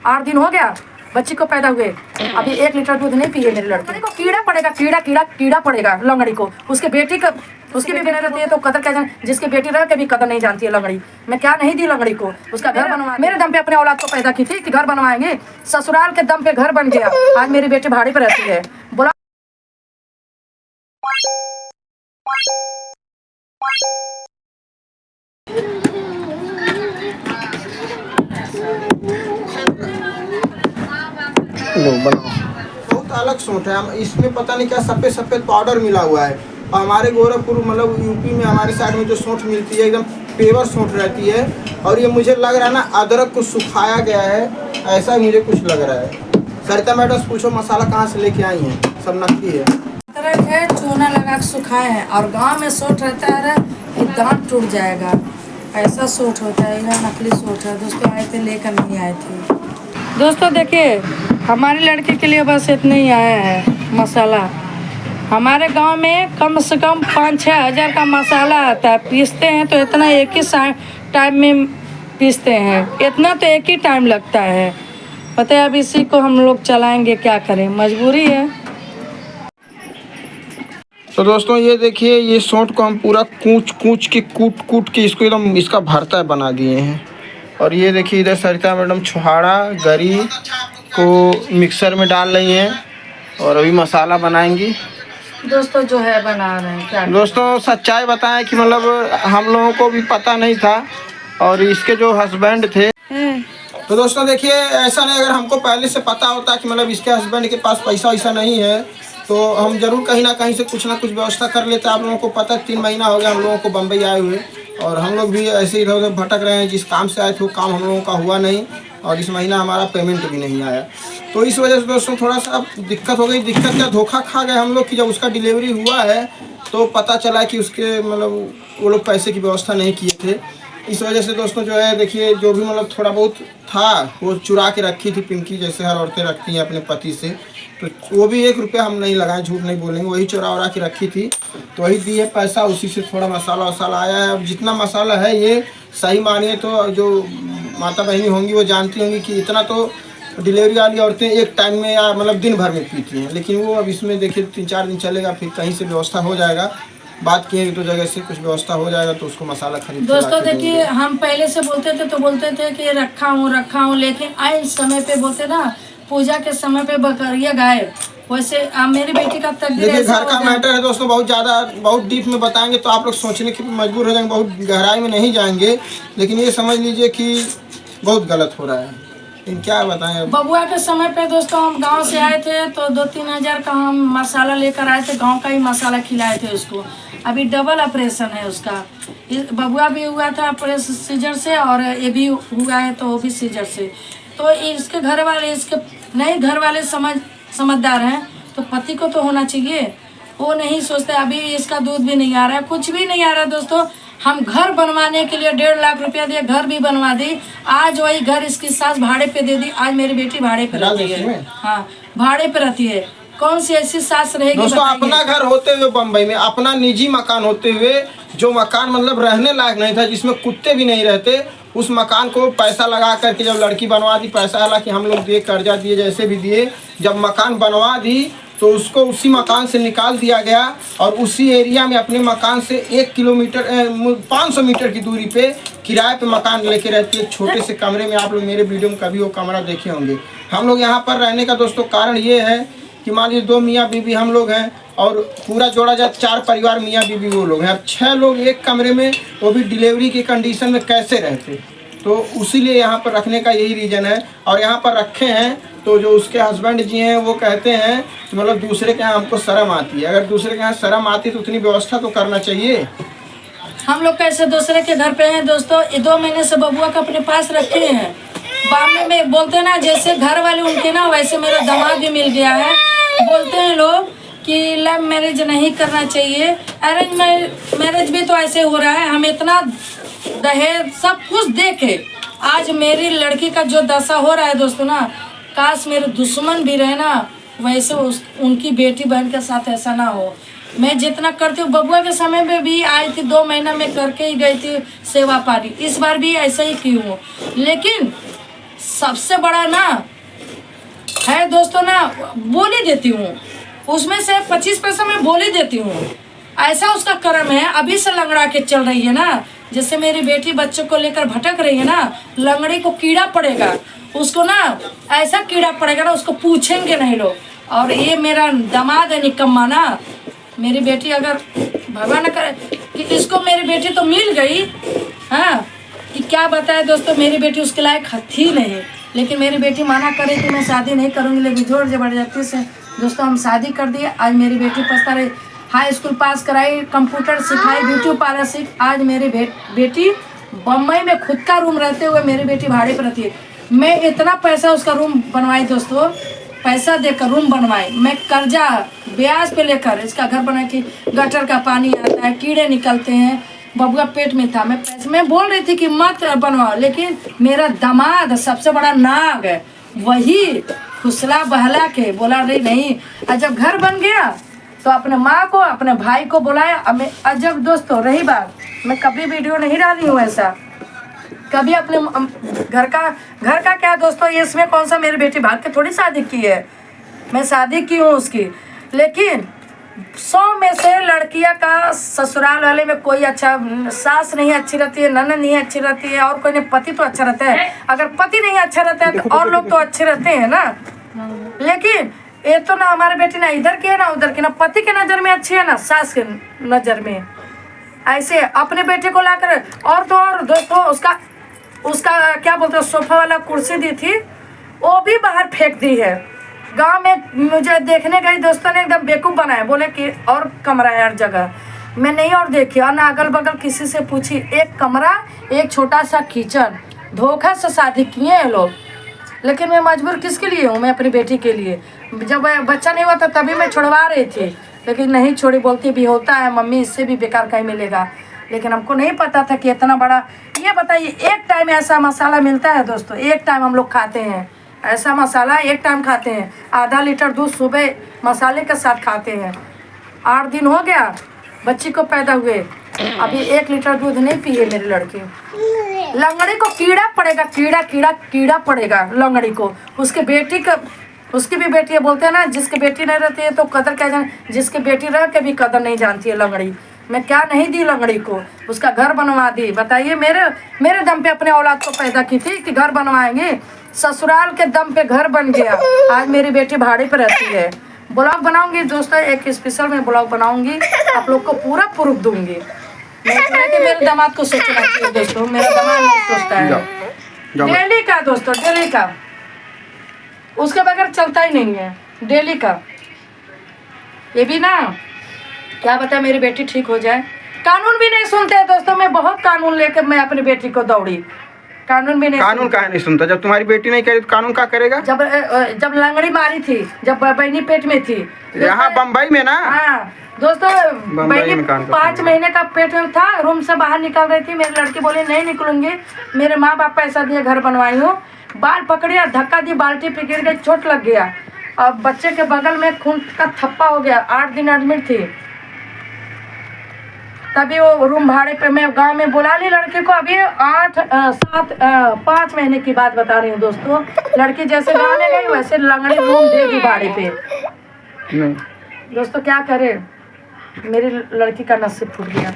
8 दिन हो गया बच्ची को पैदा हुए, अभी 1 लीटर दूध नहीं पिए मेरे लड़के को। कीड़ा पड़ेगा, कीड़ा पड़ेगा लंगड़ी को। उसके बेटी का, उसकी भी बेटी रहती है तो कदर क्या जाने, जिसकी बेटी रह के भी कदर नहीं जानती है लंगड़ी। मैं क्या नहीं दी लंगड़ी को, उसका घर बनवा, मेरे दम पे अपने औलाद को पैदा की थी कि घर बनवाएंगे, ससुराल के दम पे घर बन गया। आज मेरी बेटी भाड़े पे रहती है। बोला लो बनाओ। बहुत अलग सोंठ है, इसमें पता नहीं क्या सफ़ेद सफ़ेद पाउडर मिला हुआ है। और हमारे गोरखपुर मतलब यूपी में हमारे साइड में जो सोंठ मिलती है एकदम पेवर सोंठ रहती है। और ये मुझे लग रहा है ना अदरक को सुखाया गया है, ऐसा ही मुझे कुछ लग रहा है। सरिता मैडम से पूछो मसाला कहाँ से लेके आई हैं, सब नकली है। अदरक है, चूना लगा के सुखाए हैं। और गांव में सोंठ रहता है कि दांत टूट जाएगा, ऐसा सोंठ होता है। यह नकली सोंठ है। दोस्तों आए थे, लेकर नहीं आए थे। दोस्तों देखिए, हमारी लड़की के लिए बस इतना ही आया है मसाला। हमारे गांव में कम से कम 5-6 हज़ार का मसाला आता है। पीसते हैं तो इतना एक ही टाइम में पीसते हैं, इतना तो एक ही टाइम लगता है। पता है, अब इसी को हम लोग चलाएंगे, क्या करें, मजबूरी है। तो दोस्तों ये देखिए, ये सोंठ को हम पूरा कूच के कूट के इसको एकदम इसका भरता बना दिए हैं। और ये देखिए इधर सरिता मैडम छुहाड़ा गरी को मिक्सर में डाल रही हैं और अभी मसाला बनाएंगी। दोस्तों जो है बना रहे हैं, क्या दोस्तों सच्चाई बताएं कि मतलब हम लोगों को भी पता नहीं था और इसके जो हस्बैंड थे। तो दोस्तों देखिए, ऐसा नहीं, अगर हमको पहले से पता होता कि मतलब इसके हस्बैंड के पास पैसा वैसा नहीं है तो हम जरूर कहीं ना कहीं से कुछ ना कुछ व्यवस्था कर लेते। आप लोगों को पता 3 महीना हो गया हम लोगों को बम्बई आए हुए, और हम लोग भी ऐसे इधर उधर भटक रहे हैं। जिस काम से आए थे वो काम हम लोगों का हुआ नहीं, और इस महीना हमारा पेमेंट भी नहीं आया। तो इस वजह से दोस्तों थोड़ा सा दिक्कत हो गई। दिक्कत क्या, धोखा खा गए हम लोग कि जब उसका डिलीवरी हुआ है तो पता चला कि उसके मतलब वो लोग पैसे की व्यवस्था नहीं किए थे। इस वजह से दोस्तों जो है देखिए, जो भी मतलब थोड़ा बहुत था वो चुरा के रखी थी पिंकी, जैसे हर औरतें रखती हैं अपने पति से। तो वो भी 1 रुपया हम नहीं लगाए, झूठ नहीं बोलेंगे, वही चुरा उरा के रखी थी। तो वही दिए पैसा, उसी से थोड़ा मसाला वसाला आया है। अब जितना मसाला है ये सही मानिए तो जो माता बहनी होंगी वो जानती होंगी कि इतना तो डिलीवरी वाली औरतें एक टाइम में या मतलब दिन भर में पीती हैं। लेकिन वो अब इसमें देखिए 3-4 दिन चलेगा, फिर कहीं से व्यवस्था हो जाएगा। बात किए 1-2 जगह से कुछ व्यवस्था हो जाएगा तो उसको मसाला खरीद। दोस्तों देखिए, हम पहले से बोलते थे तो बोलते थे कि रखा हूँ, लेकिन आए समय पे बोलते ना, पूजा के समय पे बकरिया गायब। वैसे मेरी बेटी का तकदीर देखिए, ऐसा घर का मैटर है दोस्तों, बहुत ज़्यादा बहुत डीप में बताएंगे तो आप लोग सोचने की मजबूर हो जाएंगे, बहुत गहराई में नहीं जाएंगे। लेकिन ये समझ लीजिए कि बहुत गलत हो रहा है। क्या बताएं। बबुआ के समय पे दोस्तों हम गांव से आए थे तो 2-3 हज़ार का हम मसाला लेकर आए थे। गांव का ही मसाला खिलाए थे उसको। अभी डबल ऑपरेशन है उसका। बबुआ भी हुआ था ऑपरेशन सीजर से, और ये भी हुआ है तो वो भी सीजर से। तो इसके घर वाले, इसके नहीं घर वाले समझदार हैं, तो पति को तो होना चाहिए, वो नहीं सोचते। अभी इसका दूध भी नहीं आ रहा है, कुछ भी नहीं आ रहा है दोस्तों। हम घर बनवाने के लिए 1.5 लाख रुपया दिए, घर भी बनवा दी। आज वही घर इसकी सास भाड़े पे दे दी। आज मेरी बेटी भाड़े पे रहती है। हाँ, भाड़े पे रहती है। कौन सी ऐसी सास रहेगी दोस्तों? अपना घर होते हुए बम्बई में, अपना निजी मकान होते हुए, जो मकान मतलब रहने लायक नहीं था, जिसमें कुत्ते भी नहीं रहते, उस मकान को पैसा लगा करके जब लड़की बनवा दी, पैसा हालांकि हम लोग दिए, कर्जा दिए, जैसे भी दिए, जब मकान बनवा दी तो उसको उसी मकान से निकाल दिया गया। और उसी एरिया में अपने मकान से 1 किलोमीटर 500 मीटर की दूरी पे किराए पे मकान लेके रहती है, छोटे से कमरे में। आप लोग मेरे वीडियो में कभी वो कमरा देखे होंगे। हम लोग यहाँ पर रहने का दोस्तों कारण ये है कि मान लीजिए 2 मियाँ बीबी हम लोग हैं, और पूरा जोड़ा जाए 4 परिवार मियाँ बीबी वो लोग हैं। अब 6 लोग एक कमरे में, वो भी डिलीवरी की कंडीशन में कैसे रहते? तो उसीलिए यहाँ पर रखने का यही रीज़न है। और यहाँ पर रखे हैं तो जो उसके हस्बैंड जी हैं वो कहते हैं कि मतलब दूसरे के यहाँ हमको शर्म आती है। अगर दूसरे के यहाँ शर्म आती तो उतनी व्यवस्था तो करना चाहिए। हम लोग कैसे दूसरे के घर पे हैं दोस्तों? ये 2 महीने से बबुआ को अपने पास रखे हैं। बामे में बोलते ना, जैसे घर वाले उनके ना, वैसे मेरा दामाद भी मिल गया है। बोलते हैं लोग कि लव मैरिज नहीं करना चाहिए, अरेंज मैरिज भी तो ऐसे हो रहा है। हम इतना दहेज सब कुछ देखे, आज मेरी लड़की का जो दशा हो रहा है दोस्तों ना, काश मेरे दुश्मन भी रहे ना, वैसे उनकी बेटी बहन के साथ ऐसा ना हो। मैं जितना करती हूँ, बबुआ के समय में भी आई थी, 2 महीना में करके ही गई थी सेवा पानी। इस बार भी ऐसा ही की हूँ। लेकिन सबसे बड़ा ना है दोस्तों ना, बोल ही देती हूँ, उसमें से 25 पैसा मैं बोल ही देती हूँ। ऐसा उसका कर्म है, अभी से लंगड़ा के चल रही है ना। जैसे मेरी बेटी बच्चों को लेकर भटक रही है ना, लंगड़ी को कीड़ा पड़ेगा, उसको ना ऐसा कीड़ा पड़ेगा ना, उसको पूछेंगे नहीं लोग। और ये मेरा दामाद है निकम्मा ना, मेरी बेटी अगर भगवान न करे कि इसको मेरी बेटी तो मिल गई, हाँ, कि क्या बताए दोस्तों, मेरी बेटी उसके लायक थी नहीं। लेकिन मेरी बेटी माना करे कि मैं शादी नहीं करूँगी, लेकिन जोर जबरदस्ती से दोस्तों हम शादी कर दिए। आज मेरी बेटी पछता रही, हाई स्कूल पास कराई, कंप्यूटर सिखाई, ब्यूटी पार्लर सीख। आज मेरी बेटी बम्बई में खुद का रूम रहते हुए मेरी बेटी भाड़े पर रहती है। मैं इतना पैसा उसका रूम बनवाई दोस्तों, पैसा देकर रूम बनवाई, मैं कर्जा ब्याज पे लेकर इसका घर बनाई कि गटर का पानी आता है, कीड़े निकलते हैं, बबुआ पेट में था, मैं पैसे में बोल रही थी कि मत बनवाओ। लेकिन मेरा दामाद सबसे बड़ा नाग है, वही खुसला बहला के बोला रही नहीं। और जब घर बन गया तो अपने माँ को अपने भाई को बुलाया। अब जब दोस्तों रही बात, मैं कभी वीडियो नहीं डाली हूँ ऐसा, कभी अपने घर का क्या दोस्तों, ये इसमें कौन सा मेरी बेटी भाग के थोड़ी शादी की है, मैं शादी की हूँ उसकी। लेकिन 100 में से लड़कियां का ससुराल वाले में कोई अच्छा, सास नहीं अच्छी रहती है, ननद नहीं अच्छी रहती है, और कोई नहीं, पति तो अच्छा रहता है। अगर पति नहीं अच्छा रहता है तो और लोग तो अच्छे रहते हैं ना। लेकिन ये तो ना हमारे बेटी ना इधर की है ना उधर की, ना पति के नज़र में अच्छी है ना सास के नज़र में। ऐसे अपने बेटे को लाकर, और तो और दोस्तों उसका क्या बोलते हैं, सोफा वाला कुर्सी दी थी, वो भी बाहर फेंक दी है। गांव में मुझे देखने गई, दोस्तों ने एकदम बेवकूफ़ बनाया, बोले कि और कमरा है हर जगह। मैं नहीं और देखी, और ना अगल बगल किसी से पूछी। एक कमरा, एक छोटा सा किचन, धोखा से शादी किए हैं लोग। लेकिन मैं मजबूर किसके लिए हूँ, मैं अपनी बेटी के लिए। जब बच्चा नहीं हुआ था तभी मैं छुड़वा रही थी, लेकिन नहीं छोड़ी, बोलती भी होता है मम्मी, इससे भी बेकार कहीं मिलेगा। लेकिन हमको नहीं पता था कि इतना बड़ा। ये बताइए, एक टाइम ऐसा मसाला मिलता है दोस्तों, एक टाइम हम लोग खाते हैं ऐसा मसाला, एक टाइम खाते हैं। आधा लीटर दूध सुबह मसाले के साथ खाते हैं। 8 दिन हो गया बच्ची को पैदा हुए, अभी 1 लीटर दूध नहीं पी है मेरी लड़की। लंगड़ी को कीड़ा पड़ेगा, कीड़ा पड़ेगा लंगड़ी को। उसके बेटी का, उसकी भी बेटी है, बोलते हैं ना, जिसकी बेटी नहीं रहती है तो कदर क्या जान, जिसकी बेटी रह के भी कदर नहीं जानती है लंगड़ी। मैं क्या नहीं दी लंगड़ी को, उसका घर बनवा दी। बताइए, मेरे दम पे अपने औलाद को पैदा की थी कि घर बनवाएंगे, ससुराल के दम पे घर बन गया। आज मेरी बेटी भाड़े पे रहती है। ब्लॉग बनाऊंगी दोस्तों, एक स्पेशल में ब्लॉग बनाऊंगी, आप लोग को पूरा प्रूफ दूंगी। कि मेरे दामाद को सोचना चाहिए दोस्तों, मेरा दामाद नहीं सोचता है। डेली का दोस्तों, डेली का, उसके बगैर चलता ही नहीं है, डेली का। ये भी ना क्या बता, मेरी बेटी ठीक हो जाए। कानून भी नहीं सुनते हैं दोस्तों, मैं बहुत कानून लेकर मैं अपनी बेटी को दौड़ी, कानून भी नहीं। कानून काहे नहीं सुनता? जब तुम्हारी बेटी नहीं करे तो कानून क्या करेगा? जब लंगड़ी मारी थी, जब बहनी पेट में थी, यहाँ बम्बई में ना। हाँ दोस्तों, बहनी 5 महीने का पेट में था, रूम से बाहर निकल रही थी। मेरी लड़की बोली नहीं निकलूंगी, मेरे माँ बाप पैसा दिए घर बनवाई हूँ। बाल पकड़िया, धक्का दी, बाल्टी पे गिर गई, चोट लग गया, और बच्चे के बगल में खून का थप्पा हो गया। 8 दिन एडमिट थी, तभी वो रूम भाड़े पे मैं गांव में बुला ली लड़की को। अभी 5 महीने की बात बता रही हूँ दोस्तों। लड़की जैसे गाँव में गई वैसे लंगड़ी रूम दे दी भाड़े पे। नहीं दोस्तों क्या करे, मेरी लड़की का नसीब फूट गया।